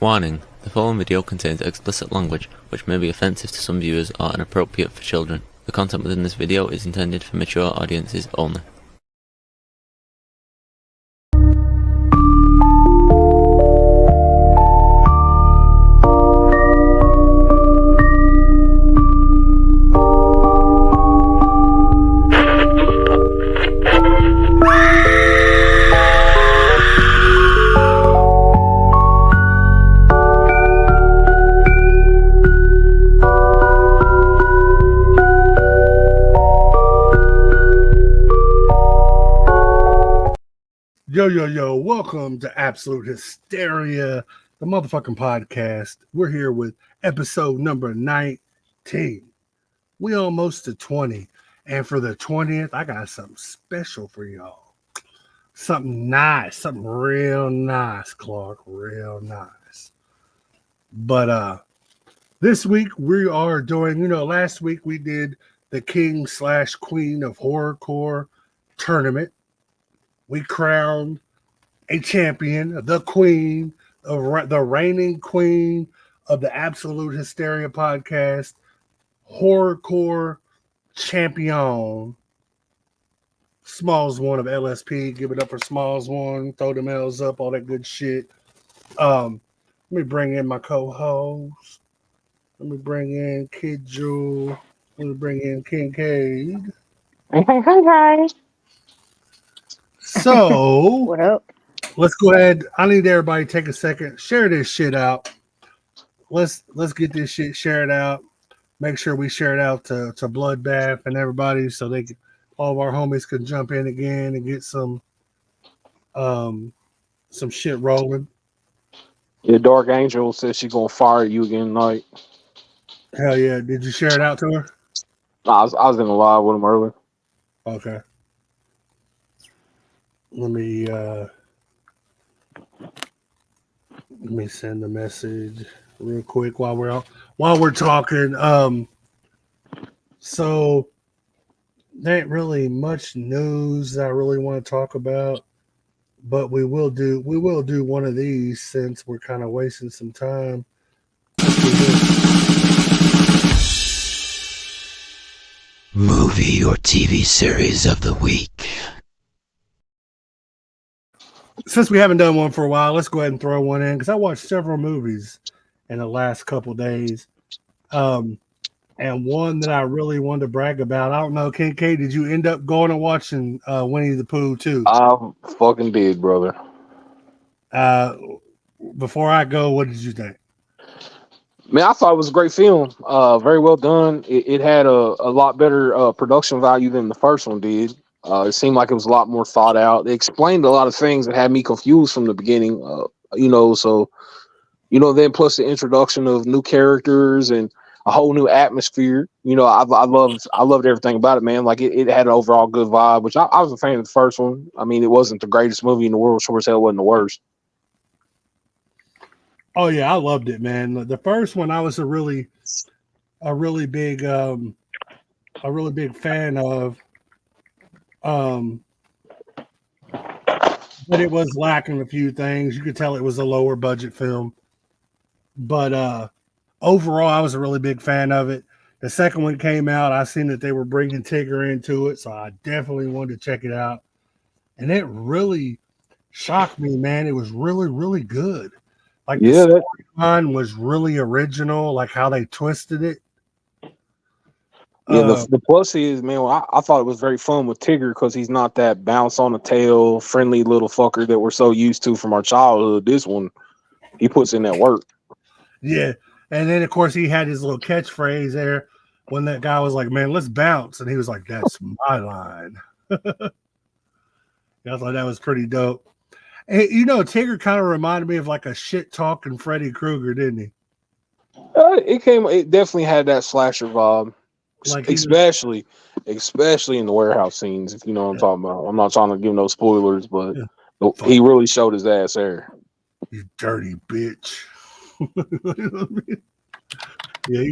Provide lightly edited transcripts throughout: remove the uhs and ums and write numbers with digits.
Warning: the following video contains explicit language, which may be offensive to some viewers or inappropriate for children. The content within this video is intended for mature audiences only. Yo, welcome to Absolute Hysteria, the motherfucking podcast. We're here with episode number 19. We almost to 20. And for the 20th, I got something special for y'all. Something nice, something real nice, Clark, real nice. But this week we are doing, last week we did the King/Queen of Horrorcore tournament. We crowned a champion, the queen, the reigning queen of the Absolute Hysteria podcast, Horrorcore champion, SMALLZ ONE of LSP. Give it up for SMALLZ ONE. Throw them L's up, all that good shit. Let me bring in my co-host. Let me bring in Kid Jewel. Let me bring in Kincaid. Hey, guys. So, what up? Let's go ahead. I need everybody to take a second, share this shit out. Let's get this shit shared out. Make sure we share it out to Bloodbath and everybody, so all of our homies can jump in again and get some shit rolling. Yeah, Dark Angel says she's gonna fire you again tonight. Hell yeah! Did you share it out to her? Nah, I was in the live with him earlier. Okay. Let me send a message real quick while we're talking. So there ain't really much news that I really want to talk about, but we will do one of these since we're kind of wasting some time. Movie or TV series of the week. Since we haven't done one for a while, let's go ahead and throw one in because I watched several movies in the last couple days. And one that I really wanted to brag about. I don't know, Kincaid, did you end up going and watching Winnie the Pooh too? I fucking did, brother. Before I go, what did you think? Man, I thought it was a great film. Very well done. It had a lot better production value than the first one did. It seemed like it was a lot more thought out. It explained a lot of things that had me confused from the beginning. Then plus the introduction of new characters and a whole new atmosphere. I loved everything about it, man. Like it had an overall good vibe, which I was a fan of the first one. I mean, it wasn't the greatest movie in the world. Sure as hell wasn't the worst. Oh yeah, I loved it, man. The first one I was a really big fan of. But it was lacking a few things. You could tell it was a lower budget film. But overall, I was a really big fan of it. The second one came out. I seen that they were bringing Tigger into it, so I definitely wanted to check it out. And it really shocked me, man. It was really, really good. Like the storyline was really original, like how they twisted it. Yeah, the plus is, man, I thought it was very fun with Tigger because he's not that bounce on the tail, friendly little fucker that we're so used to from our childhood. This one, he puts in that work. Yeah. And then, of course, he had his little catchphrase there when that guy was like, man, let's bounce. And he was like, that's my line. I thought that was pretty dope. And, Tigger kind of reminded me of like a shit-talking Freddy Krueger, didn't he? It definitely had that slasher vibe. Like especially in the warehouse scenes, if you know what I'm talking about. I'm not trying to give no spoilers, but he really showed his ass there. You dirty bitch. Yeah,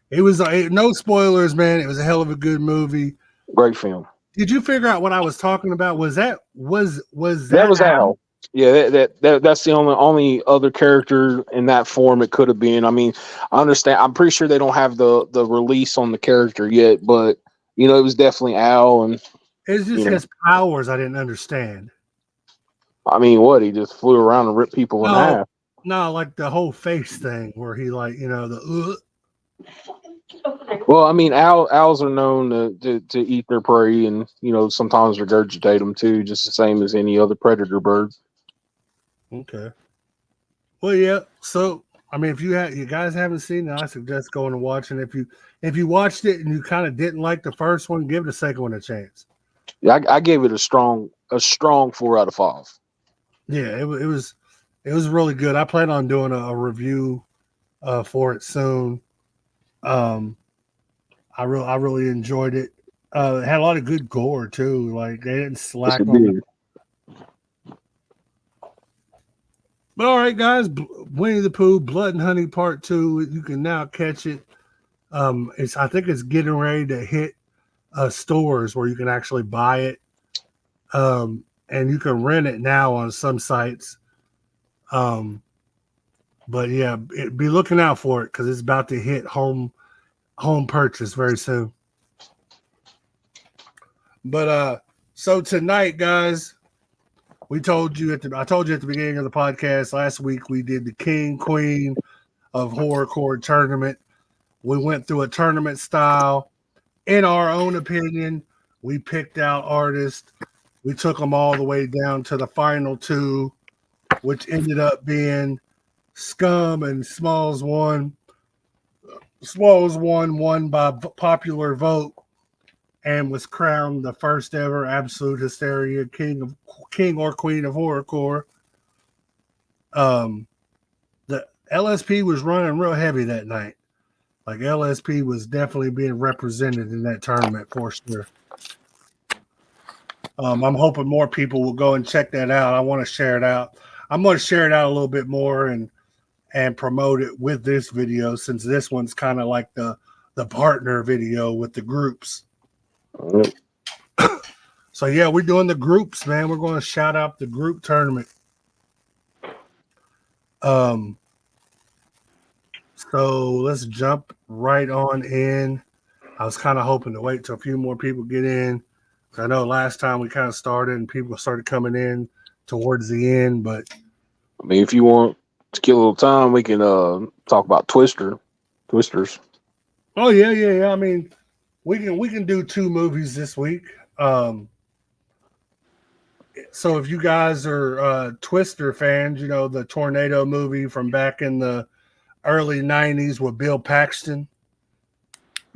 it was no spoilers, man. It was a hell of a good movie. Great film. Did you figure out what I was talking about? Was that Al? Yeah, that's the only other character in that form it could have been. I mean, I understand. I'm pretty sure they don't have the release on the character yet, but you know, it was definitely Al, and It's just you know, his powers I didn't understand. I mean, what he just flew around and ripped people in No, half. no, like the whole face thing where he like, you know, the Well, I mean, owls are known to eat their prey, and you know, sometimes regurgitate them too, just the same as any other predator bird. Okay. Well, yeah. So, I mean, if you guys haven't seen it, I suggest going and watching. If you watched it and you kind of didn't like the first one, give the second one a chance. Yeah, I gave it a strong 4 out of 5. Yeah, it was really good. I plan on doing a review for it soon. I really enjoyed it. It had a lot of good gore too. Like they didn't Yes, slack it on that. did. But all right, guys, Winnie the Pooh, Blood and Honey Part 2. You can now catch it. I think it's getting ready to hit stores where you can actually buy it. And you can rent it now on some sites. But yeah, be looking out for it because it's about to hit home purchase very soon. But so tonight, guys, I told you at the beginning of the podcast last week we did the King Queen of Horrorcore tournament. We went through a tournament style. In our own opinion, we picked out artists. We took them all the way down to the final 2, which ended up being Scum and SMALLZ ONE. SMALLZ ONE won by popular vote and was crowned the first ever Absolute Hysteria King or Queen of Horrorcore. The LSP was running real heavy that night. Like LSP was definitely being represented in that tournament for sure. I'm hoping more people will go and check that out. I want to share it out. I'm going to share it out a little bit more and promote it with this video since this one's kind of like the partner video with the groups. So yeah, we're doing the groups, man. We're going to shout out the group tournament. So let's jump right on in. I was kind of hoping to wait till a few more people get in. I know last time we kind of started and people started coming in towards the end, but I mean, if you want to kill a little time, we can talk about Twisters. oh yeah. I mean, we can do 2 movies this week. So if you guys are Twister fans, you know the tornado movie from back in the early 90s with Bill Paxton.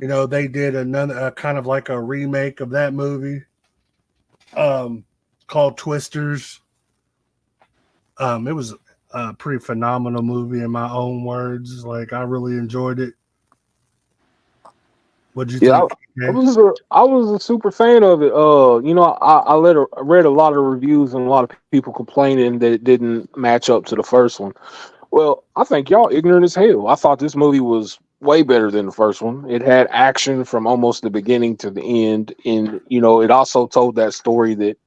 You know, they did another kind of like a remake of that movie called Twisters. It was a pretty phenomenal movie in my own words. Like I really enjoyed it. What'd you think? I was a super fan of it. You know, I read a lot of reviews and a lot of people complaining that it didn't match up to the first one. Well, I think y'all ignorant as hell. I thought this movie was way better than the first one. It had action from almost the beginning to the end, and you know, it also told that story that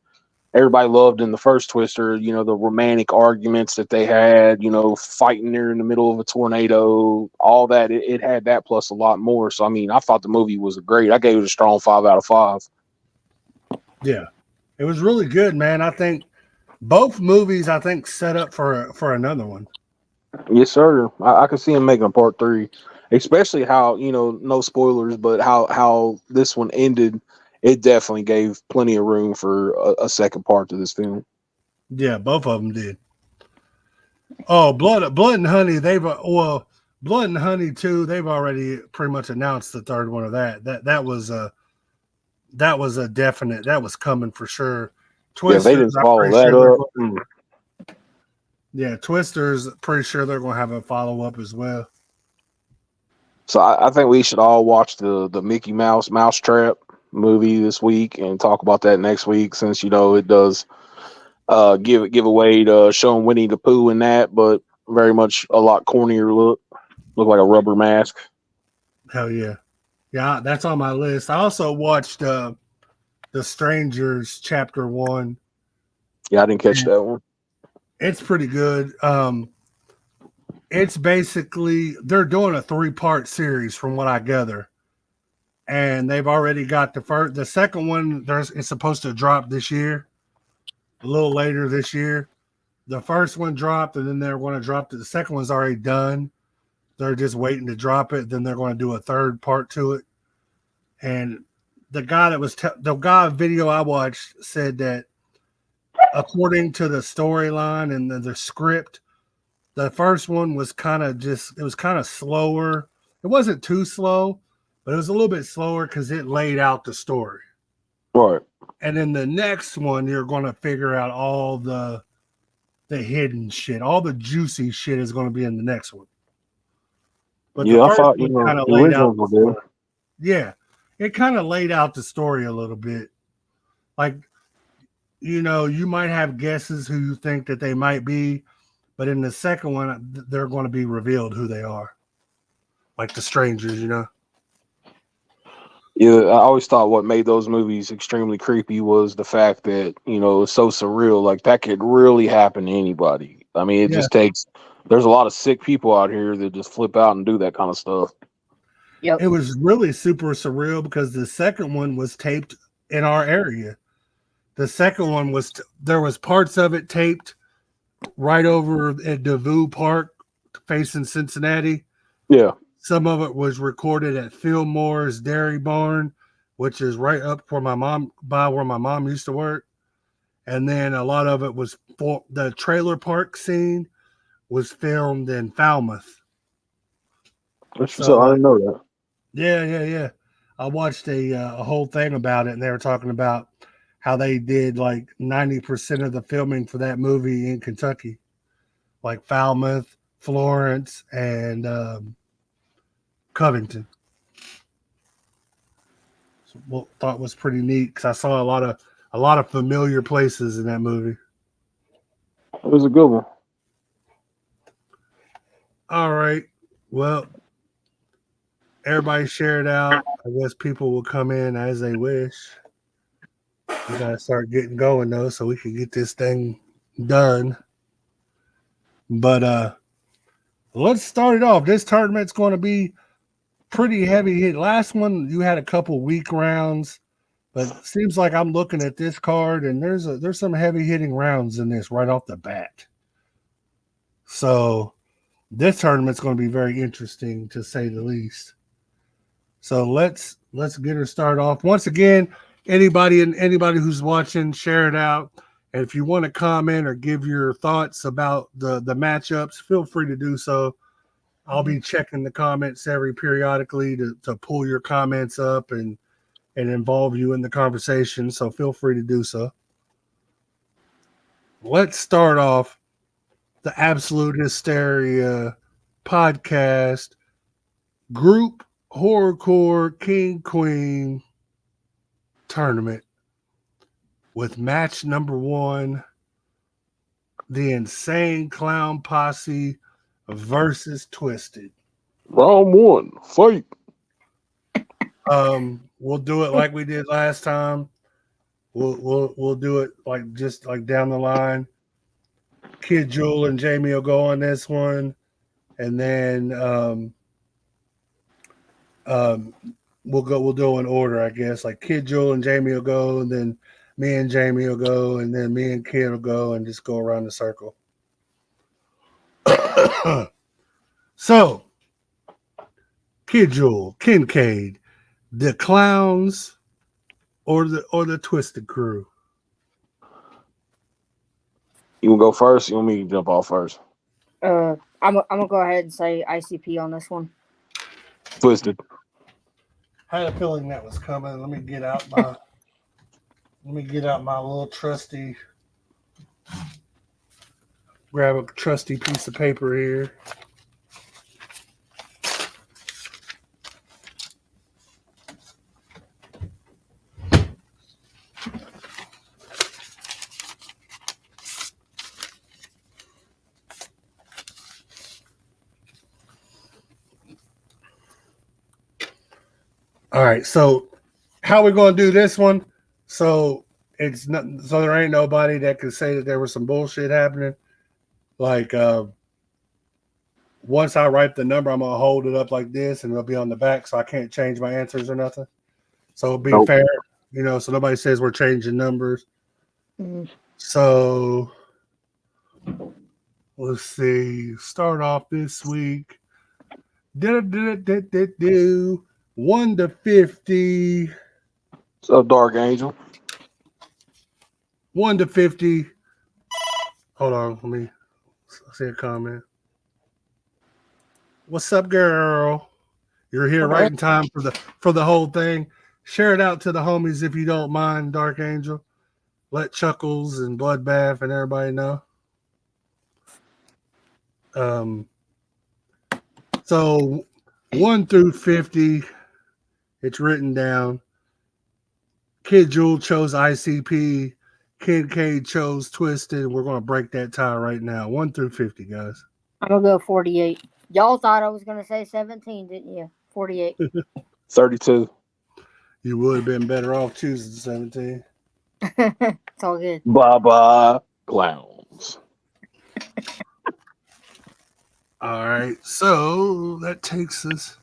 everybody loved in the first Twister. You know, the romantic arguments that they had. You know, fighting there in the middle of a tornado. All that it had that plus a lot more. So I mean, I thought the movie was great. I gave it a strong 5 out of 5. Yeah, it was really good, man. I think both movies set up for another one. Yes, sir. I could see him making a part 3, especially how, you know, no spoilers, but how this one ended. It definitely gave plenty of room for a second part to this film. Yeah, both of them did. Oh, Blood and Honey. Blood and Honey 2. They've already pretty much announced the third one of that. That was a definite. That was coming for sure. Twisters, yeah, they didn't follow that up. Yeah, Twisters, pretty sure they're going to have a follow-up as well. So I think we should all watch the Mickey Mouse Mousetrap movie this week and talk about that next week, since, you know, it does give away to showing Winnie the Pooh in that, but very much a lot cornier look like a rubber mask. Hell yeah. Yeah, that's on my list. I also watched The Strangers Chapter 1. Yeah, I didn't catch that one. It's pretty good. It's basically they're doing a 3-part series from what I gather. And they've already got the second one it's supposed to drop this year, a little later this year. The first one dropped, and then they're going to drop the second one's already done. They're just waiting to drop it. Then they're going to do a third part to it. And the guy the guy video I watched said that according to the storyline and the script, the first one was kind of slower. It wasn't too slow, but it was a little bit slower because it laid out the story. Right. And then the next one, you're going to figure out all the hidden shit. All the juicy shit is going to be in the next one. But yeah, the I first thought one kind of the laid out originals the were good. story. Yeah, it kind of laid out the story a little bit. Like, you might have guesses who you think that they might be, but in the second one, they're going to be revealed who they are. Like the strangers, Yeah, I always thought what made those movies extremely creepy was the fact that, it's so surreal. Like, that could really happen to anybody. I mean, it Yeah. just takes, there's a lot of sick people out here that just flip out and do that kind of stuff. Yep. It was really super surreal because the second one was taped in our area. The second one there was parts of it taped right over at DeVue Park facing Cincinnati. Yeah. Some of it was recorded at Fillmore's Dairy Barn, which is right up where my mom used to work. And then a lot of it was for the trailer park scene was filmed in Falmouth. So I didn't know that. Yeah. I watched a whole thing about it, and they were talking about how they did like 90% of the filming for that movie in Kentucky, like Falmouth, Florence, and Covington. So what thought was pretty neat because I saw a lot of familiar places in that movie. It was a good one. All right, well, everybody share it out. I guess people will come in as they wish. We gotta start getting going though, so we can get this thing done. But let's start it off. This tournament's going to be pretty heavy hit. Last one you had a couple weak rounds, but it seems like I'm looking at this card and there's some heavy hitting rounds in this right off the bat. So this tournament's going to be very interesting to say the least. So let's get her started off. Once again, anybody who's watching, share it out. And if you want to comment or give your thoughts about the matchups, feel free to do so. I'll be checking the comments periodically to pull your comments up and involve you in the conversation. So feel free to do so. Let's start off the Absolute Hysteria podcast group Horrorcore King Queen tournament with match number 1, the Insane Clown Posse versus Twisted. Round 1, fight. We'll do it like we did last time. We'll do it like just like down the line. Kid Jewel and Jamie will go on this one, and then we'll do in order, I guess. Like Kid Jewel and Jamie will go, and then me and Jamie will go, and then me and Kid will go, and just go around the circle. So, Kid Jewel, Kincaid, the Clowns, or the Twisted Crew. You want to go first? You want me to jump off first? I'm gonna go ahead and say ICP on this one. Twisted. I had a feeling that was coming. Let me get out my little trusty. Grab a trusty piece of paper here. All right, so how we gonna do this one? So there ain't nobody that could say that there was some bullshit happening. Like once I write the number, I'm gonna hold it up like this, and it'll be on the back, so I can't change my answers or nothing. So it'll be Nope. fair, so nobody says we're changing numbers. Mm. So let's see. Start off this week. 1 to 50. So Dark Angel. 1 to 50. Hold on, let me see a comment. What's up, girl? You're here right in time for the whole thing. Share it out to the homies if you don't mind, Dark Angel. Let Chuckles and Bloodbath and everybody know. So 1 through 50, it's written down. Kid Jewel chose ICP. Kid Cade chose Twisted. We're going to break that tie right now. 1 through 50, guys. I'm gonna go 48. Y'all thought I was gonna say 17, didn't you? 48. 32. You would have been better off choosing 17. It's all good. Bye-bye, clowns. All right, so that takes us.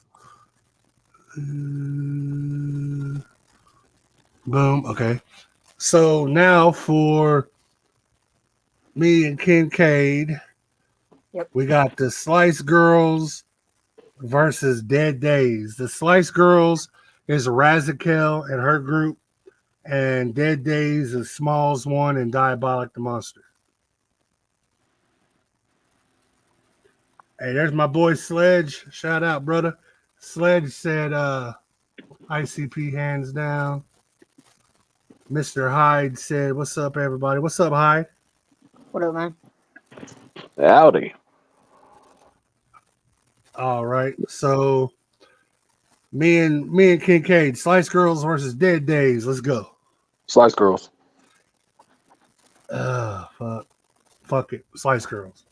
Boom. Okay. So now for me and Kincaid, Yep. we got the Slice Girls versus Dead Days. The Slice Girls is Razakel and her group, and Dead Days is SMALLZ ONE and Diabolic the Monster. Hey, there's my boy Sledge. Shout out, brother. Sledge said ICP hands down. Mr. Hyde said, what's up, everybody? What's up, Hyde? What up, man? Howdy. All right. So me and Kincaid, Slice Girls versus Dead Days. Let's go. Slice Girls. Fuck it. Slice Girls.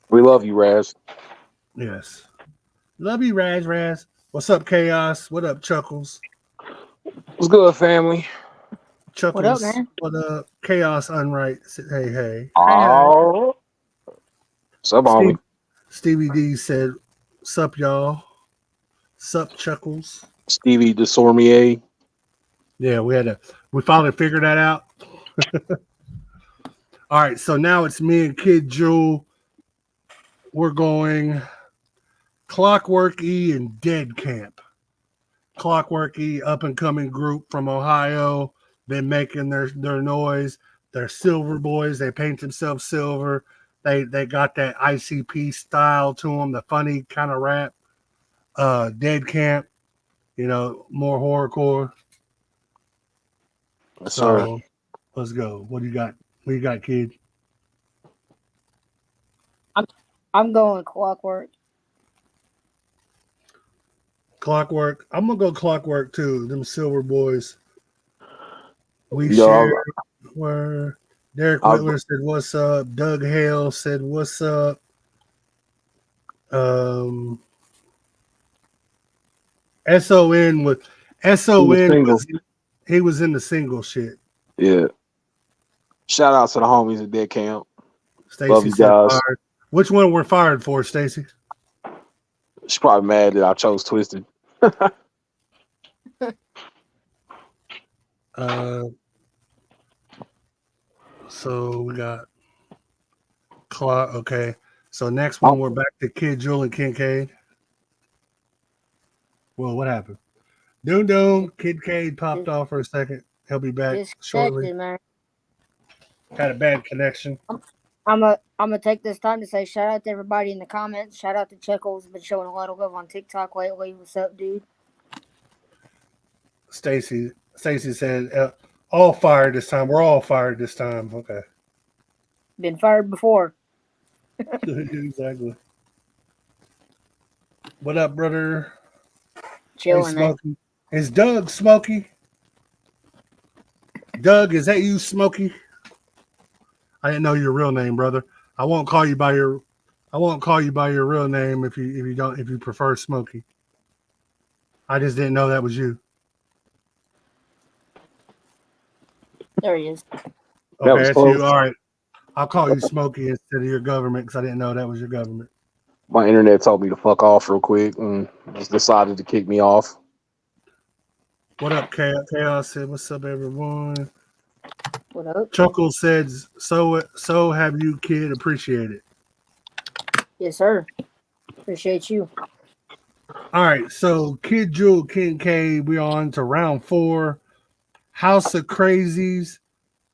We love you, Raz. Yes. Love you, Raz. What's up, Chaos? What up, Chuckles? What's good, family? Chuckles. What up, man? What up? Chaos Unright. Hey, hey. Oh. Sup, homie? Stevie D said, sup, y'all. Sup, Chuckles. Stevie Desormier. Yeah, we finally figured that out. All right, so now it's me and Kid Jewel. We're going Clockwork E and Dead Camp. Clockwork E, up and coming group from Ohio. Been making their noise. They're silver boys. They paint themselves silver. They got that ICP style to them, the funny kind of rap. Dead Camp, more horrorcore. Yes, So sir. let's go. What do you got? What you got, kid? I'm going Clockwork. Clockwork. I'm gonna go Clockwork too. Them silver boys. We Yo, share where Derek Whitler said what's up. Doug Hale said what's up. SON he was in the single shit. Yeah. Shout out to the homies at Dead Camp. Stacy said fired. Which one we're fired for, Stacy? She's probably mad that I chose Twisted. So we got Clock. Okay. So next one, we're back to Kid Jewel and Kincaid. Well, what happened? Doom. Kincaid popped off for a second. He'll be back shortly. Man. Had a bad connection. I'm gonna take this time to say shout out to everybody in the comments. Shout out to Chuckles, been showing a lot of love on TikTok lately. What's up, dude? Stacy said all fired this time. We're all fired this time. Okay. Been fired before. Exactly. What up, brother? Chilling, hey, Smokey. Is Doug Smokey? Doug, is that you, Smokey? I didn't know your real name, brother. I won't call you by your real name if you prefer Smokey. I just didn't know that was you. There he is. That Okay, was that's close. you. All right. I'll call you Smokey instead of your government because I didn't know that was your government. My internet told me to fuck off real quick and just decided to kick me off. What up, Chaos? Said, what's up, everyone? What up? Chuckle says, so have you, kid. Appreciate it. Yes, sir. Appreciate you. All right, so Kid Jewel Kincaid, we're on to round 4. House of Crazies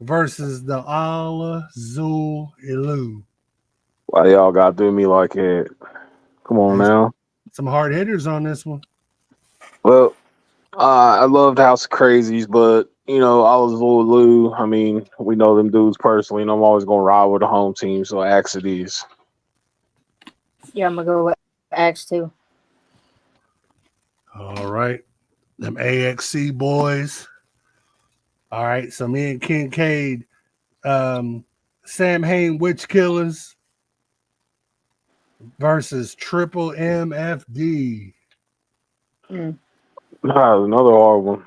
versus the Allah Zul Ilu. Why y'all got to do me like that? Come on now. Some hard hitters on this one. Well, I loved House of Crazies, but you know, I was Lou. I mean, we know them dudes personally, and I'm always gonna ride with the home team. So Axe it is. Yeah, I'm gonna go with Axe too. All right, them AXC boys. All right, so me and Kincaid, Sam Hain Witch Killers versus Triple MFD. Another hard one.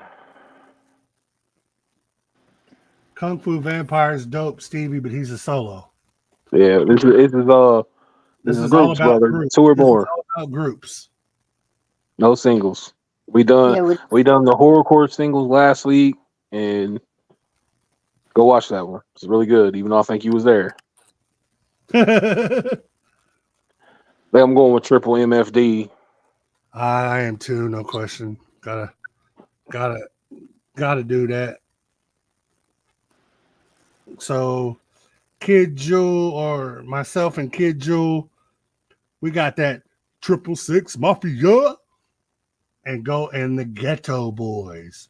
Kung Fu Vampire's dope, Stevie, but he's a solo. Yeah, this is all groups, about brother. groups. 2 or This more. is all about groups. No singles. We done the horrorcore singles last week, and go watch that one. It's really good, even though I think you was there. I'm going with Triple MFD. I am too, no question. Gotta do that. So Kid Jewel or myself and Kid Jewel, we got that 666 Mafia and the Ghetto Boys.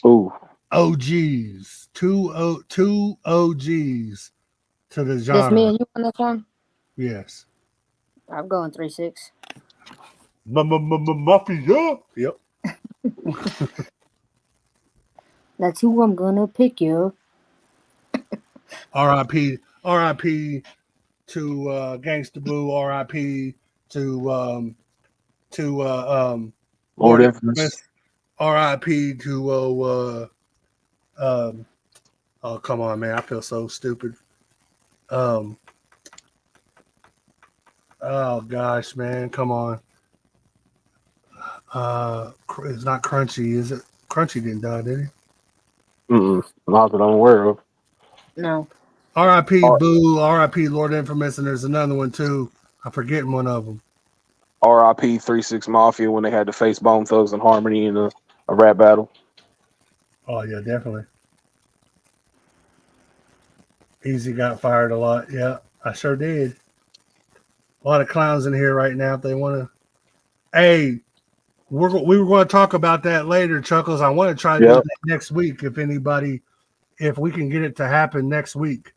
Ooh. OGs. Two OGs to the genre. This me and you on this one? Yes. I'm going 3-6. Mafia. Yep. That's who I'm gonna pick, you. R.I.P. to Gangsta Boo. R.I.P. to Lord Infamous. R.I.P. to oh come on, man, I feel so stupid. Oh gosh, man, come on. It's not Crunchy, is it? Crunchy didn't die, did he? Not that I'm aware of. No. R.I.P. Boo, R.I.P. Lord Infamous, and there's another one too. I'm forgetting one of them. R.I.P. 3-6 Mafia when they had to face Bone Thugs and Harmony in a rap battle. Oh yeah, definitely. Easy got fired a lot. Yeah, I sure did. A lot of clowns in here right now. If they want to, hey, we were going to talk about that later, Chuckles. I want to try to do that next week if we can get it to happen next week.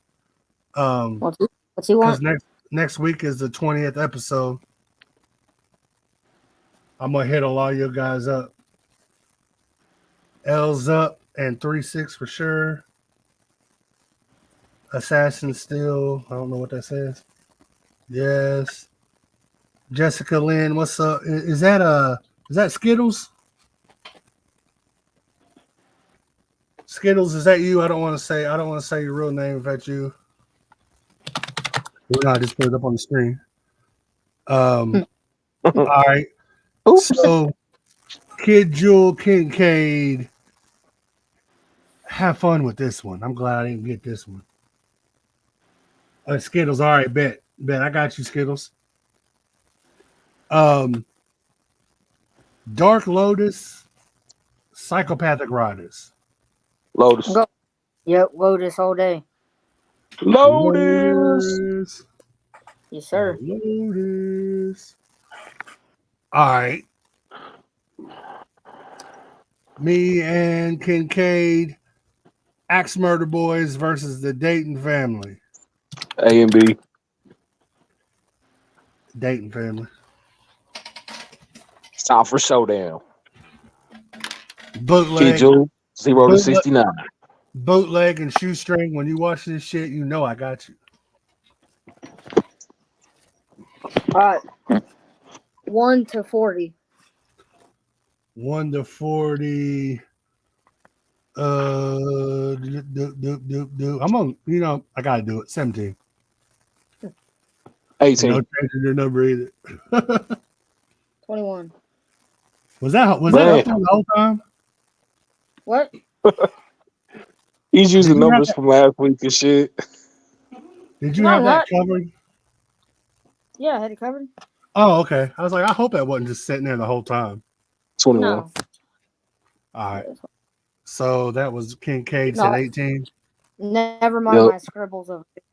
What you want? Because next week is the 20th episode. I'm gonna hit a lot of you guys up. L's up and 3-6 for sure. Assassin still. I don't know what that says. Yes. Jessica Lynn, what's up? Is that Skittles? Skittles, is that you? I don't want to say your real name if that's you. We're not just put it up on the screen. All right. Oops. So Kid Jewel Kincaid. Have fun with this one. I'm glad I didn't get this one. Skittles, all right, bet. I got you, Skittles. Dark Lotus, Psychopathic Riders. Lotus. Go. Yep, Lotus all day. Lotus. Yes, sir. Lotus. All right. Me and Kincaid, Axe Murder Boys versus the Dayton family. A and B. Dayton family. It's time for showdown. Bootleg. 0-69. Bootleg and shoestring. When you watch this shit, you know I got you. All right. 1 to 40. 1 to 40. I'm on. I gotta do it. 17. 18. No changing your number either. 21. Was that up Man. there the whole time? What? He's Did using you have numbers that, from last week and shit. did you No, have that not. covered? Yeah, I had it covered. Oh, okay. I was like, I hope that wasn't just sitting there the whole time. 21. No. All right. So that was Kincaid No. said 18. Never mind Yep. my scribbles of it.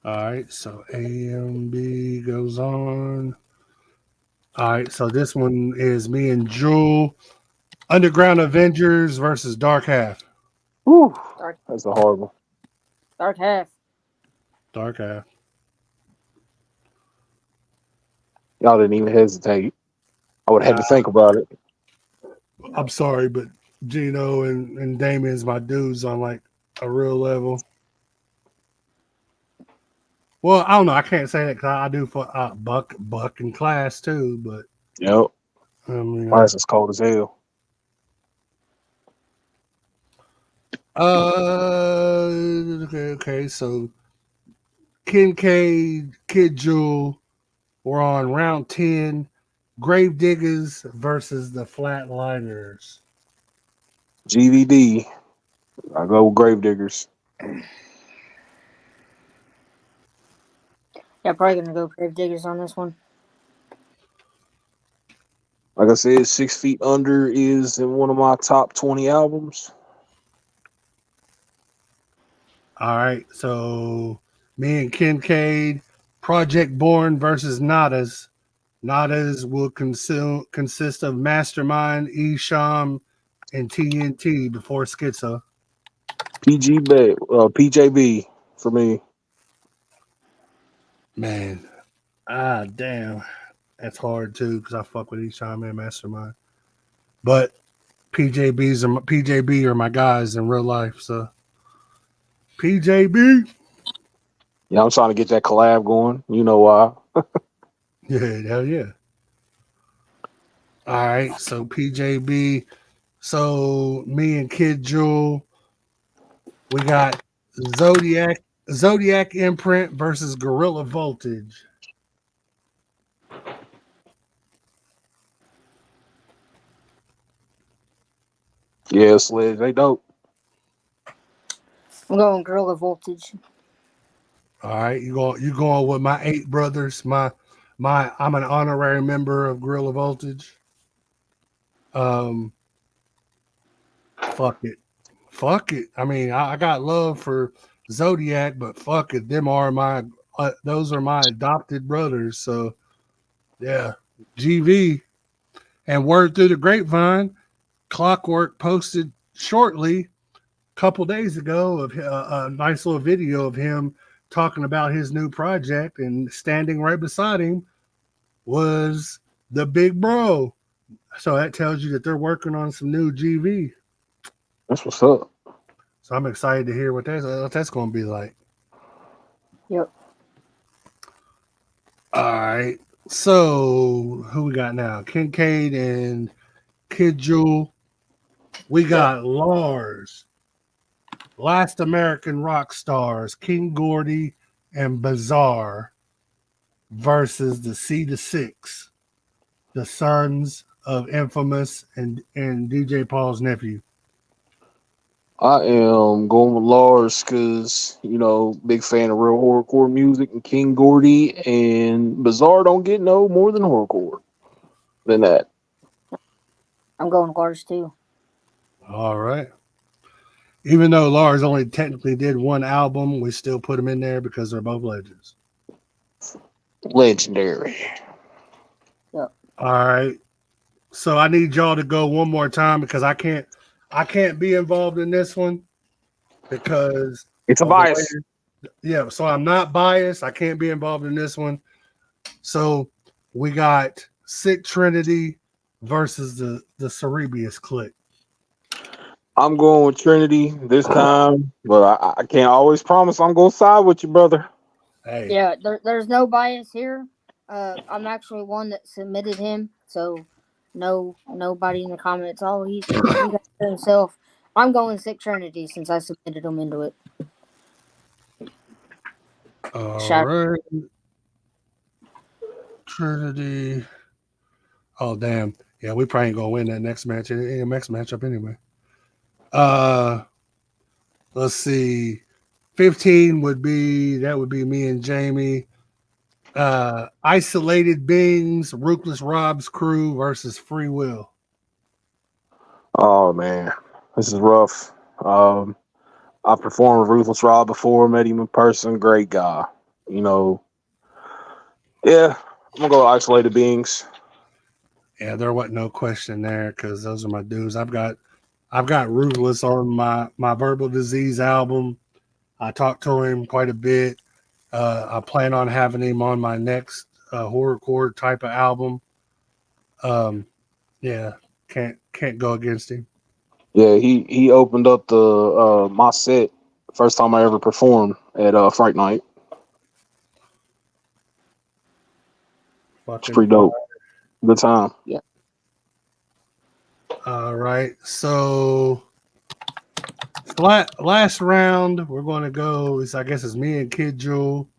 All right. So AMB goes on. All right. So this one is me and Jewel. Underground Avengers versus Dark Half. Whew. Dark, That's a horrible. dark half. Dark Half. Y'all didn't even hesitate. I would have had to think about it. I'm sorry, but Gino and Damien's my dudes on like a real level. Well, I don't know. I can't say that because I do for Buck in class too. But Yep. Why is this cold as hell? Okay. So Kincaid, Kid Jewel, we're on round 10. Grave Diggers versus the Flatliners. GVD. I go with Gravediggers. Yeah, probably gonna go Grave Diggers on this one. Like I said, 6 Feet Under is in one of my top 20 albums. All right. So me and Kincaid, Project Born versus Nadas. Nadas will consist of Mastermind, Esham, and TNT before Schizo. PJB for me. Man, damn. That's hard too because I fuck with Esham and Mastermind. But PJB are my guys in real life. So PJB. Yeah, I'm trying to get that collab going. You know why? Yeah, hell yeah. All right, so PJB. So me and Kid Jewel, we got Zodiac Imprint versus Gorilla Voltage. Yeah, Sledge, they dope. I'm going Gorilla Voltage. All right, you going with my 8 brothers. I'm an honorary member of Gorilla Voltage. Fuck it. I mean, I got love for Zodiac, but fuck it. Those are my adopted brothers. So yeah, GV. And word through the grapevine, Clockwork posted shortly, a couple days ago, of a nice little video of him talking about his new project, and standing right beside him was the big bro. So that tells you that they're working on some new GV. That's what's up. So I'm excited to hear what that's going to be like. Yep. All right. So who we got now? Kincaid and Kid Jewel. We got Lars, Last American Rock Stars, King Gordy, and Bizarre versus the C-6, the sons of Infamous and DJ Paul's nephew. I am going with Lars because, big fan of real horrorcore music, and King Gordy and Bizarre don't get no more than horrorcore than that. I'm going Lars too. All right. Even though Lars only technically did one album, we still put them in there because they're both legends. Legendary. Yep. All right. So I need y'all to go one more time because I can't be involved in this one because It's a bias. Yeah, so I'm not biased. I can't be involved in this one. So we got Sick Trinity versus the Cerebius clique. I'm going with Trinity this time, but I can't always promise I'm going to side with you, brother. Hey. Yeah, there's no bias here. I'm actually one that submitted him, so nobody in the comments. Oh, he got it himself. I'm going Sick Trinity since I submitted him into it. All right. Trinity. Oh damn. Yeah, we probably ain't gonna win that next match. Next matchup anyway. Let's see. 15 would be me and Jamie. Isolated Beings, Ruthless Rob's crew versus Free Will. Oh man, this is rough. I performed with Ruthless Rob before, met him in person. Great guy. You know, yeah, I'm gonna go Isolated Beings. Yeah, there wasn't no question there because those are my dudes. I've got Ruthless on my Verbal Disease album. I talked to him quite a bit. I plan on having him on my next horrorcore type of album. Yeah, can't go against him. Yeah, he opened up the my set first time I ever performed at Fright Night. It's pretty dope. Good time. Yeah. All right, so last round we're going to go. I guess it's me and Kid Jewel.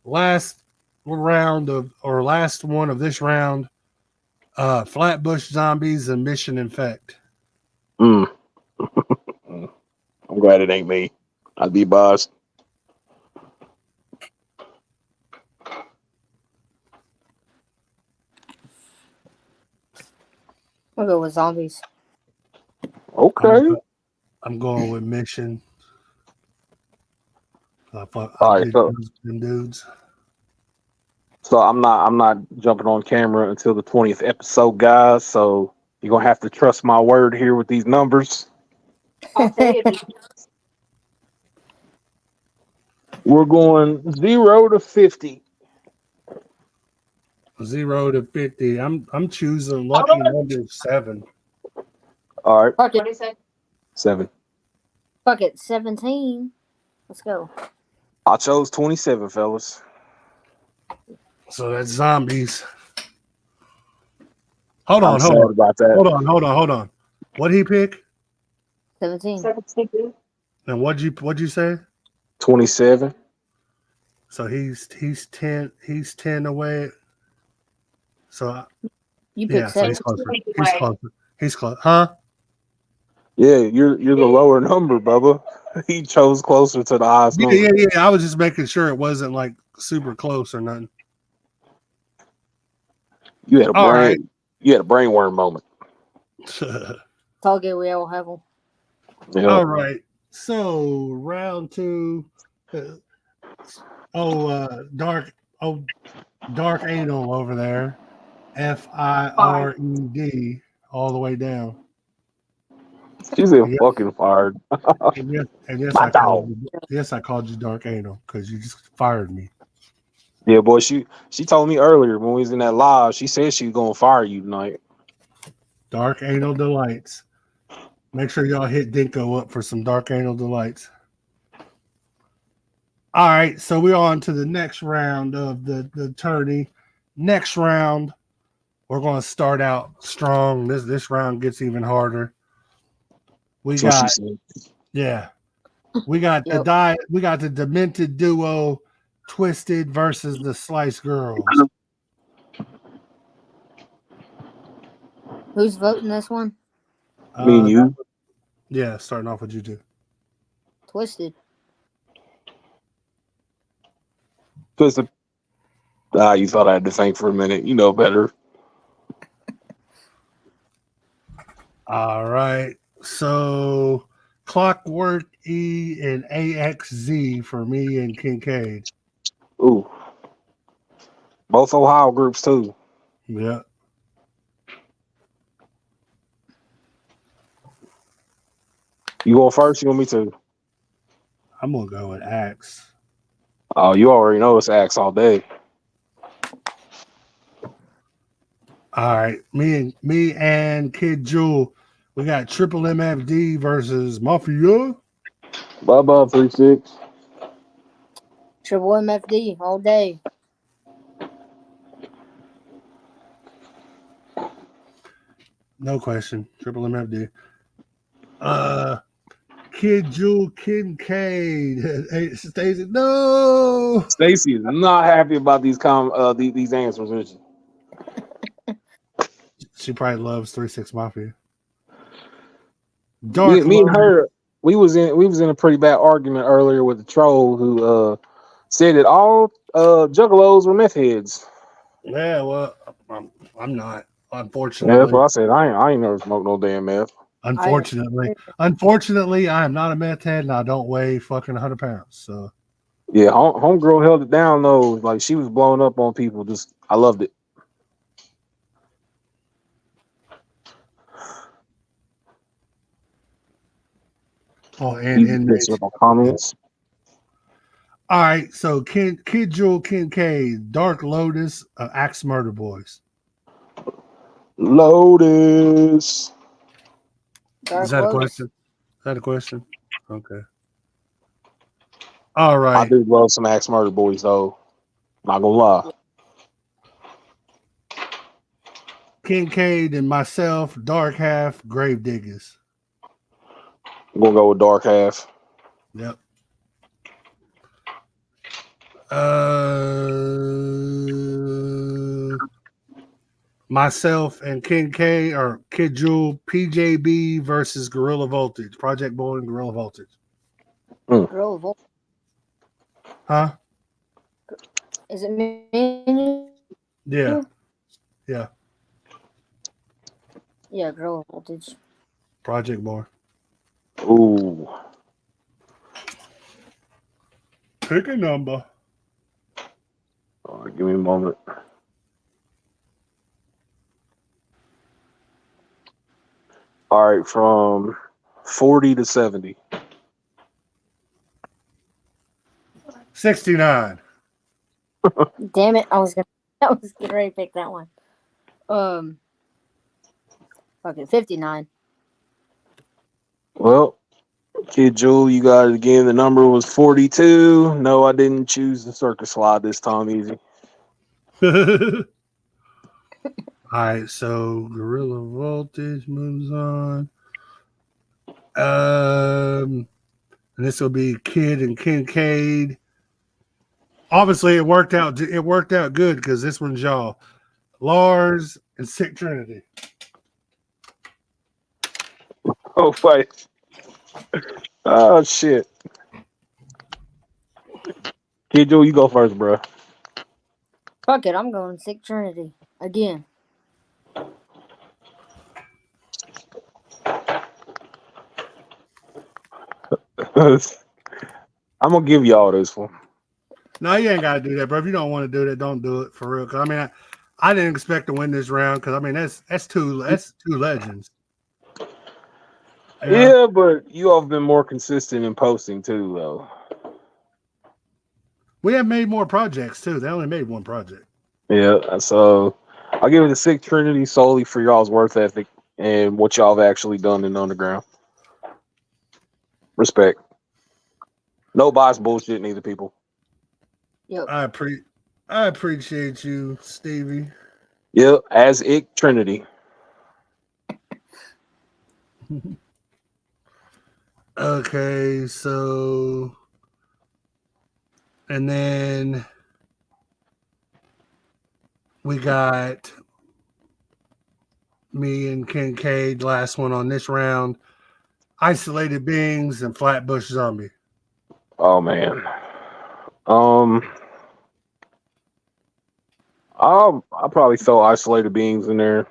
Last one of this round. Flatbush Zombies and Mission Infect. I'm glad it ain't me. I'd be biased. I'll go with Zombies. Okay. I'm going with Mission. All right, them dudes. So I'm not jumping on camera until the 20th episode, guys. So you're gonna have to trust my word here with these numbers. We're going 0 to 50. 0 to 50. I'm choosing lucky number 7. All right. Fuck it. 7. Fuck it. 17. Let's go. I chose 27, fellas. So that's Zombies. Hold on. About that. Hold on. What'd he pick? 17. And what'd you say? 27. So he's 10 away. So You picked 7. So he's close. Huh? Yeah, you're the lower number, Bubba. He chose closer to the highest number. Yeah. I was just making sure it wasn't like super close or nothing. You had a brainworm moment. It's all good. We all have them. Yeah. All right. So round 2. Dark Anal over there. FIRED all the way down. She's fucking fired. And yes, I called you Dark Anal because you just fired me. Yeah, boy, she told me earlier when we was in that live, she said she was gonna fire you tonight. Dark Anal Delights. Make sure y'all hit Dinko up for some Dark Anal Delights. All right, so we're on to the next round of the tourney. Next round, we're going to start out strong. This round gets even harder. We got the Demented Duo, Twisted versus the Slice Girls. Who's voting this one? Me and you. Yeah, starting off with you two. Twisted. Twisted. You thought I had to think for a minute. You know better. All right. So Clockwork E and AXZ for me and Kincaid. Ooh. Both Ohio groups too. Yeah. You going first? You want me to? I'm gonna go with Axe. Oh, you already know it's Axe all day. All right, me and Kid Jewel, we got Triple MFD versus Mafia. Bye 36. Triple MFD all day. No question. Triple MFD. Kid Jewel Kincaid. Hey, Stacey, no. Stacy is not happy about these these answers, is she? She probably loves 3-6 Mafia. Me, Dark me and Lotus. her, we was in a pretty bad argument earlier with the troll who said that all juggalos were meth heads. Yeah, well, I'm not. Yeah, that's Unfortunately, what I said. I ain't never smoked no damn meth. Unfortunately, I am not a meth head, and I don't weigh fucking 100 pounds. So, Yeah, homegirl held it down though. Like she was blowing up on people. Just I loved it. and Easy fix inmates. with my comments. All right, so Kid Jewel Kincaid, Dark Lotus, Axe Murder Boys. Lotus. Dark Is that a Lotus. question? Is that a question? Okay. All I right. do love some Axe Murder Boys though. Not gonna lie. Kincaid and myself, Dark Half, Grave Diggers. I'm gonna go with Dark Half. Yep. Myself and Kincaid or Kid Jewel, PJB versus Gorilla Voltage. Project Boy and Gorilla Voltage. Girl of Voltage. Huh? Is it me? Yeah. Yeah. Yeah, Girl of Voltage. Project Boy. Ooh. Pick a number. All right, give me a moment. All right, from 40 to 70. 69. Damn it! I was getting ready to pick that one. Fucking 59. Well, Kid Jewel, you got it again. The number was 42. No, I didn't choose the circus slide this time, easy. All right, so Gorilla Voltage moves on. And this will be Kid and Kincaid. Obviously, it worked out. It worked out good because this one's y'all, Lars and Sick Trinity. Oh, wait. Oh, shit. Kid Jewel, you go first, bro. Fuck it, I'm going Sick Trinity again. I'm going to give y'all this one. No, you ain't got to do that, bro. If you don't want to do that, don't do it for real. Cause I mean, I didn't expect to win this round because I mean that's two legends. Yeah, but you all have been more consistent in posting too, though. We have made more projects too. They only made one project. Yeah, so I'll give it the Sick Trinity solely for y'all's work ethic and what y'all have actually done in the underground. Respect. No bias bullshit, neither people. Yep. I appreciate you, Stevie. Yep, as Ick Trinity. Okay, so and then we got me and Kincaid, last one on this round. Isolated Beings and Flatbush Zombie. Oh man. I'll probably throw Isolated Beings in there.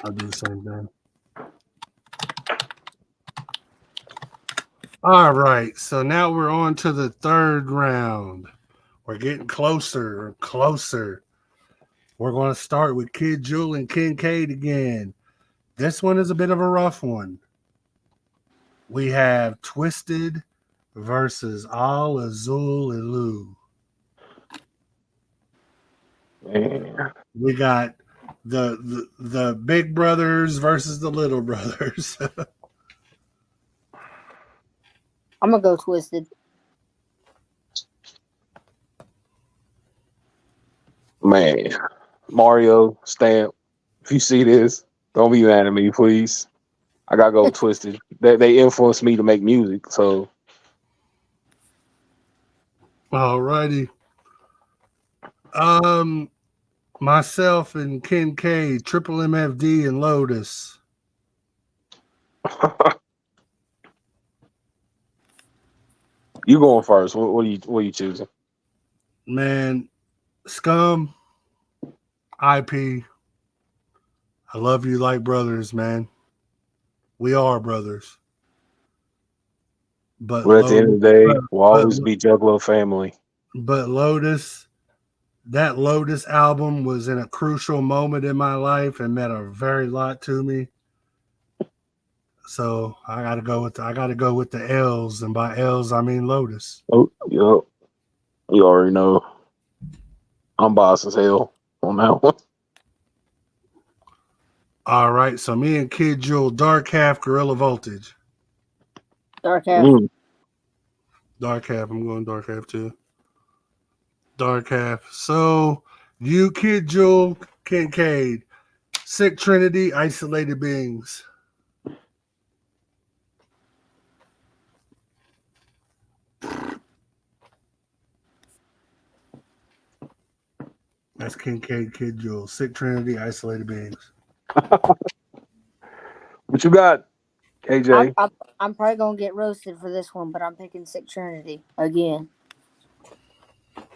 I'll do the same thing. All right, so now we're on to the third round. We're getting closer and closer. We're going to start with Kid Jewel and Kincaid again. This one is a bit of a rough one. We have Twisted versus Al Azul Elu. Man. We got the big brothers versus the little brothers. I'm gonna go Twisted. Man. Mario, Stamp, If you see this, don't be mad at me, please. I gotta go with Twisted. They influenced me to make music, so Alrighty. Myself and Ken K, Triple MFD, and Lotus. you going first. What are you choosing? Man, Scum, IP. I love you like brothers, man. We are brothers. But Well, at the end of the day, we'll always but, be Juggalo family. but Lotus, that Lotus album was in a crucial moment in my life and meant a very lot to me. So I gotta go with the L's, and by L's I mean Lotus. Oh, yep. You already know. I'm boss as hell on that one. All right, so me and Kid Jewel, Dark Half, Gorilla Voltage. Dark Half. Dark Half, I'm going Dark Half too. Dark Half. So you, Kid Jewel, Kincaid, Sick Trinity, Isolated Beings. That's Kincaid, Kid Jewel, Sick Trinity, Isolated Beings. What you got, KJ? I'm probably gonna get roasted for this one, but I'm picking Sick Trinity again.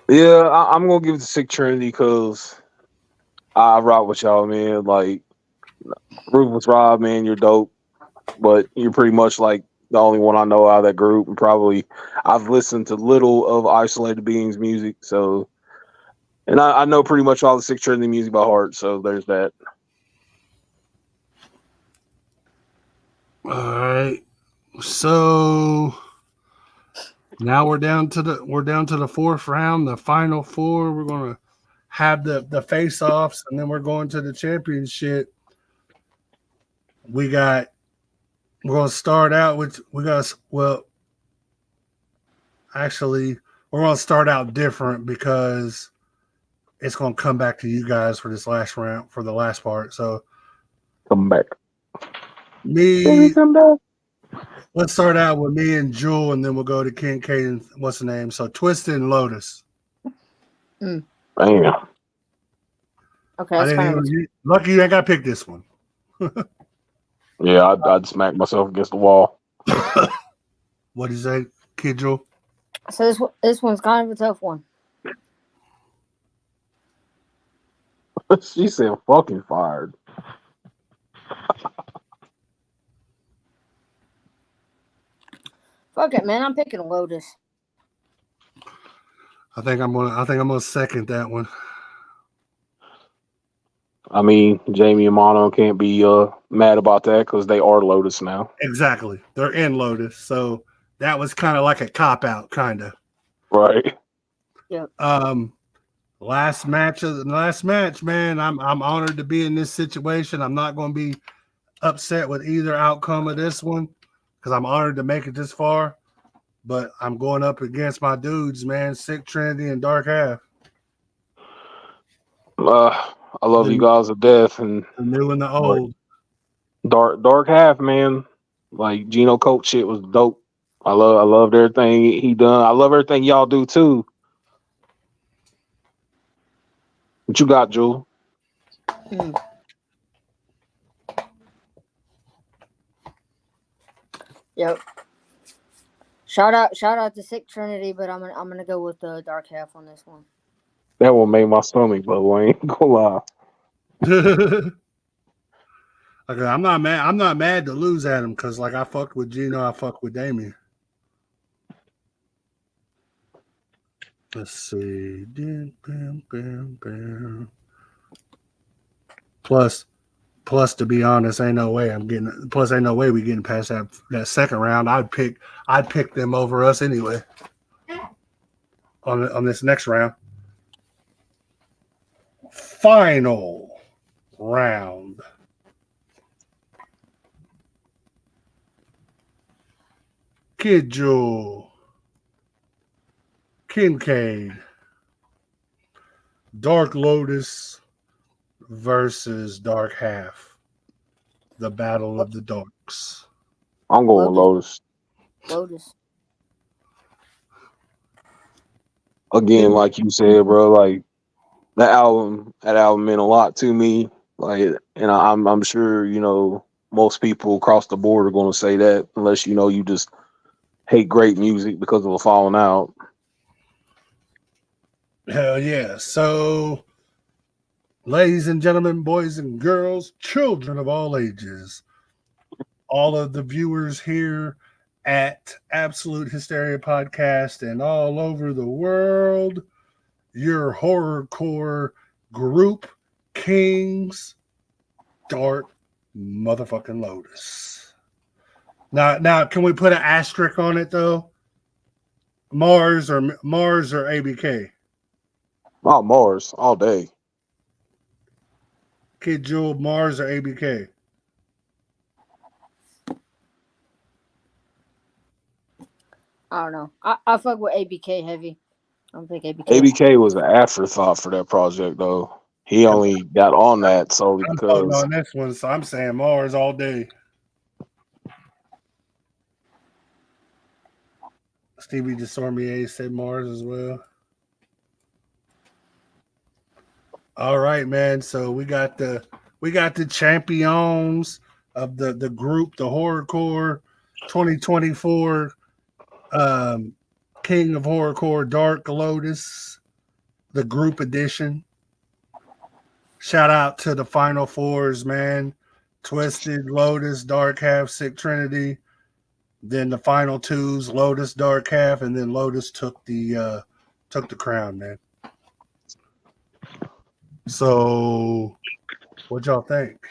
Yeah, I'm gonna give it to Sick Trinity because I rock with y'all, man. Like Ruthless Rob, man, you're dope, but you're pretty much like the only one I know out of that group. And probably I've listened to little of Isolated Beings music, so and I know pretty much all the Sick Trinity music by heart. So there's that. All right. So now we're down to the fourth round, the final four. We're gonna have the face-offs, and then we're going to the championship. We're gonna start out with actually we're gonna start out different because it's gonna come back to you guys for this last round for the last part. So Come back. me Come back. let's start out with me and Jewel, and then we'll go to Kincaid and what's the name? So Twisted and Lotus. Damn. Okay, Lucky you ain't got to pick this one. Yeah, I'd smack myself against the wall. What do you say, Kid Jewel? So this one's kind of a tough one. She said fucking fired. Fuck it, man. I'm picking Lotus. I think I'm gonna second that one. I mean, Jamie and Mono can't be mad about that because they are Lotus now. Exactly. They're in Lotus. So that was kind of like a cop-out, kind of. Right. Yep. Last match, man. I'm honored to be in this situation. I'm not going to be upset with either outcome of this one because I'm honored to make it this far. But I'm going up against my dudes, man. Sick Trinity and Dark Half. I love you guys to death, and The new and the old. Dark Half, man. Like Geno Coach shit was dope. I loved everything he done. I love everything y'all do too. What you got, Jewel? Yep. Shout out to Sick Trinity, but I'm gonna go with the Dark Half on this one. That one made my stomach blow. I ain't gonna lie. Okay, I'm not mad to lose at him because like I fucked with Gino, I fucked with Damien. Let's see. Plus, to be honest, ain't no way we getting past that second round. I'd pick them over us anyway. On this next round. Final round. Kid Jewel, Kincaid, Dark Lotus, versus Dark Half. The Battle of the Darks. I'm going with Lotus. Lotus. Again, like you said, bro, like that album meant a lot to me. Like, and I'm sure, you know, most people across the board are going to say that, unless, you know, you just hate great music because of a falling out. Hell yeah. So, ladies and gentlemen, boys and girls, children of all ages, all of the viewers here at Absolute Hysteria Podcast and all over the world, your horrorcore group kings, Dark motherfucking Lotus. Now, can we put an asterisk on it though? Mars or ABK? Oh, Mars all day. Kid Jewel, Mars or ABK? I don't know. I fuck with ABK heavy. I don't think ABK. ABK was an afterthought for that project, though. He only got on that solely I'm voting because on this one, so I'm saying Mars all day. Stevie Desormier said Mars as well. All right, man. So we got the champions of the group, the Horrorcore 2024 King of Horrorcore, Dark Lotus, the group edition. Shout out to the Final Fours, man. Twisted, Lotus, Dark Half, Sick Trinity. Then the final twos, Lotus, Dark Half, and then Lotus took the crown, man. So, what y'all think?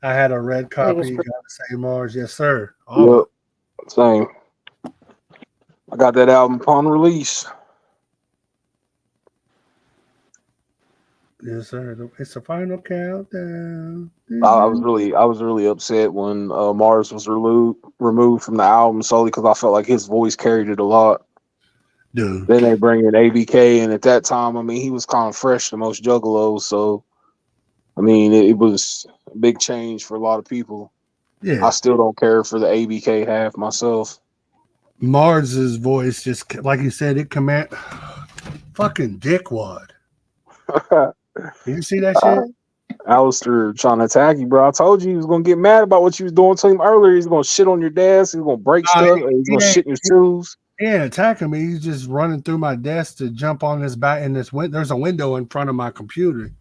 I had a red copy. You got to say Mars, yes, sir. Yep, same. I got that album upon release. Yes, sir. It's the final countdown. I was really upset when Mars was removed from the album solely because I felt like his voice carried it a lot. Dude. Then they bring in ABK, and at that time, I mean, he was kind of fresh to most juggalos, so I mean, it was a big change for a lot of people. Yeah. I still don't care for the ABK half myself. Mars's voice just, like you said, it command fucking dickwad. Did you see that shit? Alistair trying to attack you, bro. I told you he was gonna get mad about what you was doing to him earlier. He's gonna shit on your desk. He's gonna break stuff. He's gonna shit in your shoes. He ain't attacking me. He's just running through my desk to jump on this back in this window. There's a window in front of my computer,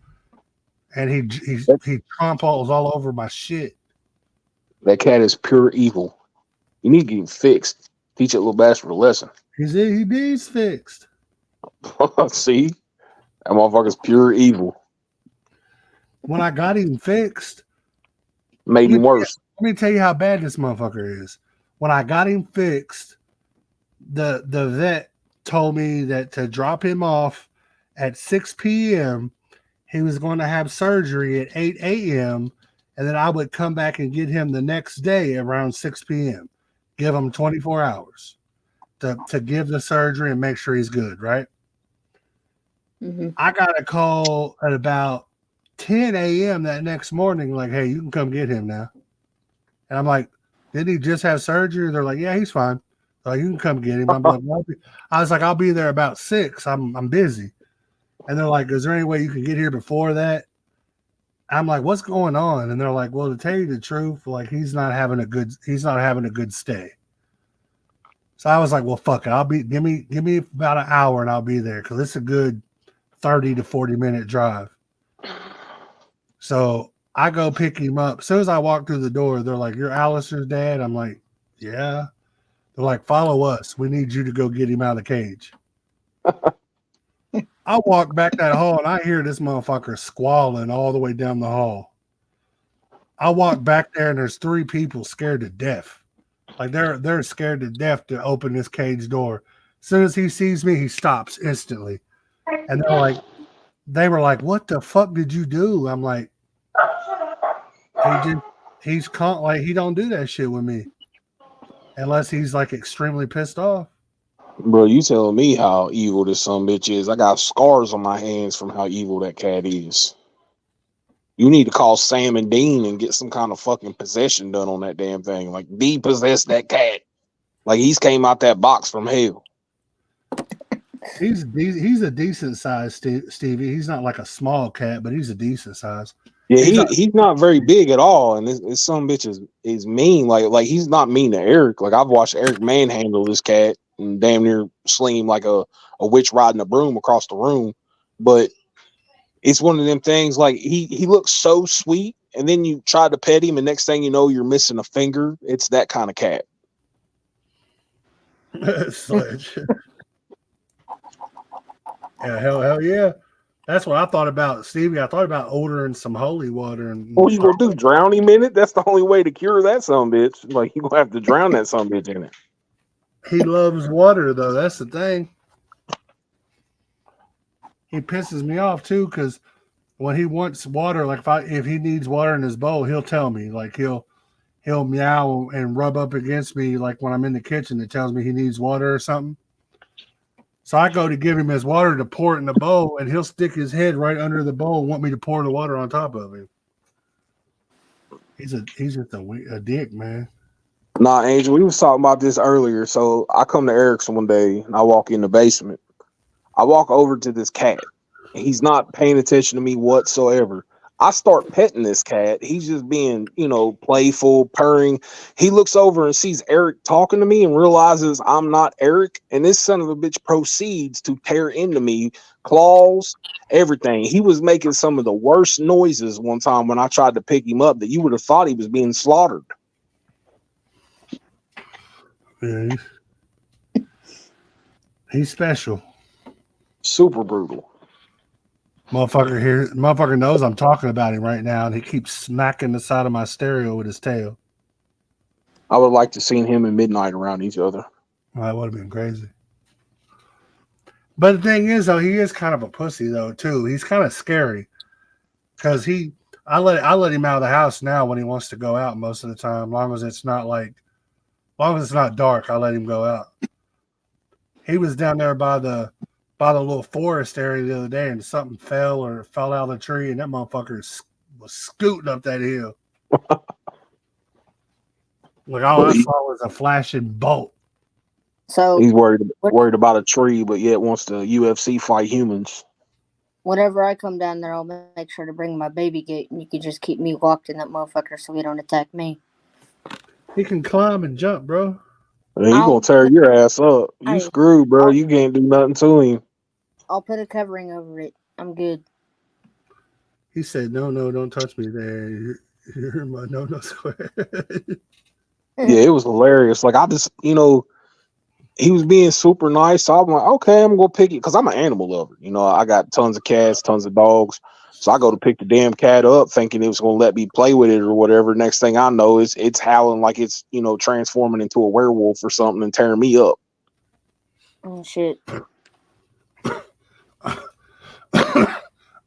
and he tramples all over my shit. That cat is pure evil. You need to get him fixed. Teach that little bastard a lesson. He needs fixed. See, that motherfucker's pure evil. When I got him fixed, made him worse. Let me tell you how bad this motherfucker is. When I got him fixed, the vet told me that to drop him off at 6 p.m., he was going to have surgery at 8 a.m., and then I would come back and get him the next day around 6 p.m. Give him 24 hours to give the surgery and make sure he's good, right? Mm-hmm. I got a call at about 10 a.m. that next morning, like, hey, you can come get him now. And I'm like, did he just have surgery? They're like, yeah, he's fine. Like, you can come get him. I'm like, I'll be there about 6. I'm busy. And they're like, is there any way you can get here before that? I'm like, what's going on? And they're like, well, to tell you the truth, like, he's not having a good stay. So I was like, well, fuck it. Give me about an hour and I'll be there, because it's a good 30 to 40 minute drive. So I go pick him up. As soon as I walk through the door, they're like, you're Alistair's dad? I'm like, yeah. They're like, follow us. We need you to go get him out of the cage. I walk back that hall and I hear this motherfucker squalling all the way down the hall. I walk back there and there's 3 people scared to death. Like they're scared to death to open this cage door. As soon as he sees me, he stops instantly. And they were like, what the fuck did you do? I'm like, he don't do that shit with me unless he's like extremely pissed off. Bro, you telling me how evil this son bitch is. I got scars on my hands from how evil that cat is. You need to call Sam and Dean and get some kind of fucking possession done on that damn thing. Like, depossess that cat. Like, he's came out that box from hell. He's a decent size, Stevie. He's not like a small cat, but he's a decent size. Yeah, He's he's not very big at all, and this some bitch is mean. Like he's not mean to Eric. Like, I've watched Eric manhandle this cat and damn near sling him like a witch riding a broom across the room. But it's one of them things. Like, he looks so sweet, and then you try to pet him, and next thing you know, you're missing a finger. It's that kind of cat. Sledge. Yeah, hell yeah. That's what I thought about, Stevie. I thought about ordering some holy water and What you gonna do? Drown him in it? That's the only way to cure that son bitch. Like, you gonna have to drown that son bitch in it. he loves water though. That's the thing. He pisses me off too, because when he wants water, like if he needs water in his bowl, he'll tell me. Like he'll meow and rub up against me, like when I'm in the kitchen. It tells me he needs water or something. So I go to give him his water to pour it in the bowl, and he'll stick his head right under the bowl and want me to pour the water on top of him. He's just a dick, man. Nah, Angel, we was talking about this earlier. So I come to Eric's one day and I walk in the basement. I walk over to this cat. He's not paying attention to me whatsoever. I start petting this cat. He's just being, playful, purring. He looks over and sees Eric talking to me and realizes I'm not Eric. And this son of a bitch proceeds to tear into me, claws, everything. He was making some of the worst noises one time when I tried to pick him up that you would have thought he was being slaughtered. Yeah, he's special. Super brutal. Motherfucker knows I'm talking about him right now, and he keeps smacking the side of my stereo with his tail. I would like to see him and Midnight around each other. Well, that would have been crazy. But the thing is, though, he is kind of a pussy, though, too. He's kind of scary because I let him out of the house now when he wants to go out most of the time, as long as it's not dark. I let him go out. He was down there by the little forest area the other day, and something fell out of the tree, and that motherfucker was scooting up that hill. Like, all I saw was a flashing bolt. So he's worried about a tree, but yet wants to UFC fight humans. Whenever I come down there, I'll make sure to bring my baby gate, and you can just keep me locked in that motherfucker so he don't attack me. He can climb and jump, bro. He gonna tear your ass up. You screwed, bro. You can't do nothing to him. I'll put a covering over it. I'm good. He said, no, don't touch me there. You're my no square. Yeah, it was hilarious. Like, I just, he was being super nice. So I'm like, okay, I'm gonna pick it because I'm an animal lover. I got tons of cats, tons of dogs. So I go to pick the damn cat up thinking it was gonna let me play with it or whatever. Next thing I know, it's howling like it's, transforming into a werewolf or something and tearing me up. Oh shit.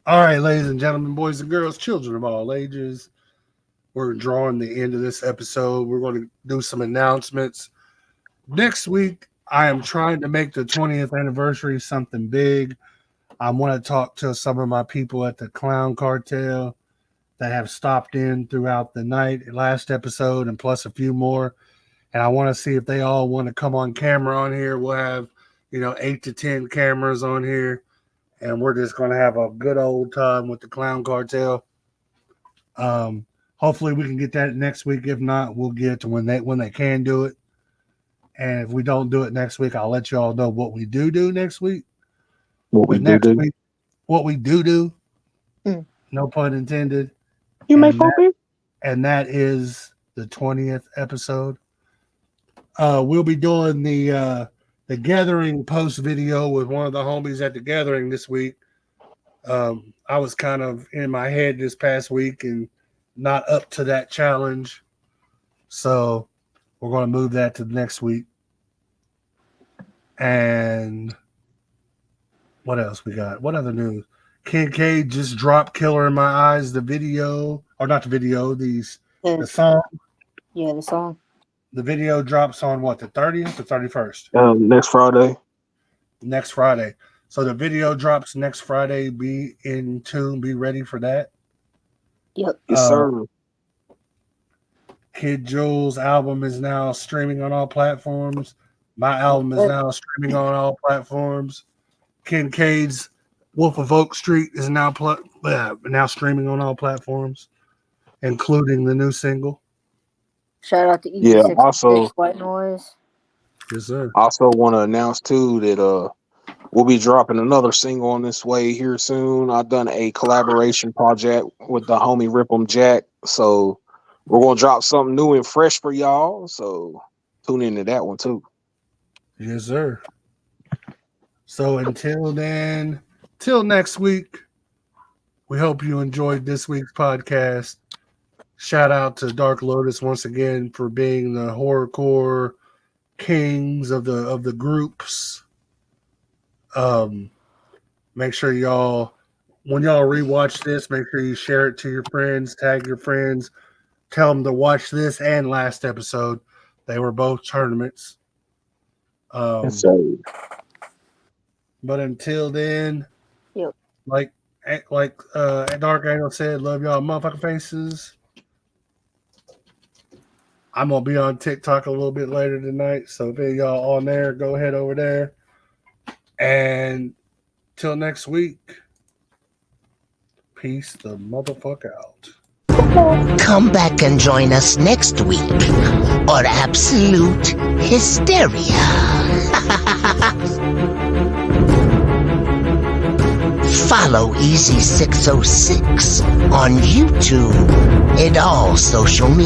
All right, ladies and gentlemen, boys and girls, children of all ages, we're drawing the end of this episode. We're going to do some announcements. Next week, I am trying to make the 20th anniversary something big. I want to talk to some of my people at the Clown Cartel that have stopped in throughout the night, last episode, and plus a few more. And I want to see if they all want to come on camera on here. We'll have, 8 to 10 cameras on here. And we're just going to have a good old time with the Clown Cartel. Hopefully we can get that next week. If not, we'll get to when they can do it. And if we don't do it next week, I'll let you all know what we do next week. What we do. No pun intended. You may copy. And that is the 20th episode. We'll be doing the gathering post video with one of the homies at the gathering this week. I was kind of in my head this past week and not up to that challenge. So we're going to move that to next week. And what else we got? What other news? Kid K just dropped Killer in My Eyes, the video, or not the video, the song. Yeah, the song. The video drops on what, the 30th or 31st? Next Friday. Next Friday. So the video drops next Friday. Be in tune. Be ready for that. Yep. Yes, sir. Kid Jules' album is now streaming on all platforms. My album is now streaming on all platforms. Kincaid's Wolf of Oak Street is now streaming on all platforms, including the new single. Shout out to also White Noise. Yes, sir. Also want to announce too that we'll be dropping another single on this way here soon. I've done a collaboration project with the homie Rip'em Jack, so we're gonna drop something new and fresh for y'all. So tune into that one too. Yes, sir. So until then, till next week, we hope you enjoyed this week's podcast. Shout out to Dark Lotus once again for being the horrorcore kings of the groups. Make sure y'all, when y'all rewatch this, make sure you share it to your friends, tag your friends, tell them to watch this and last episode. They were both tournaments. Yes, sir. But until then, Yep. like Dark Angel said, love y'all motherfucking faces. I'm gonna be on TikTok a little bit later tonight, so if any of y'all on there, go ahead over there. And till next week, peace the motherfuck out. Come back and join us next week on Absolute Hysteria. Follow Easy606 on YouTube and all social media.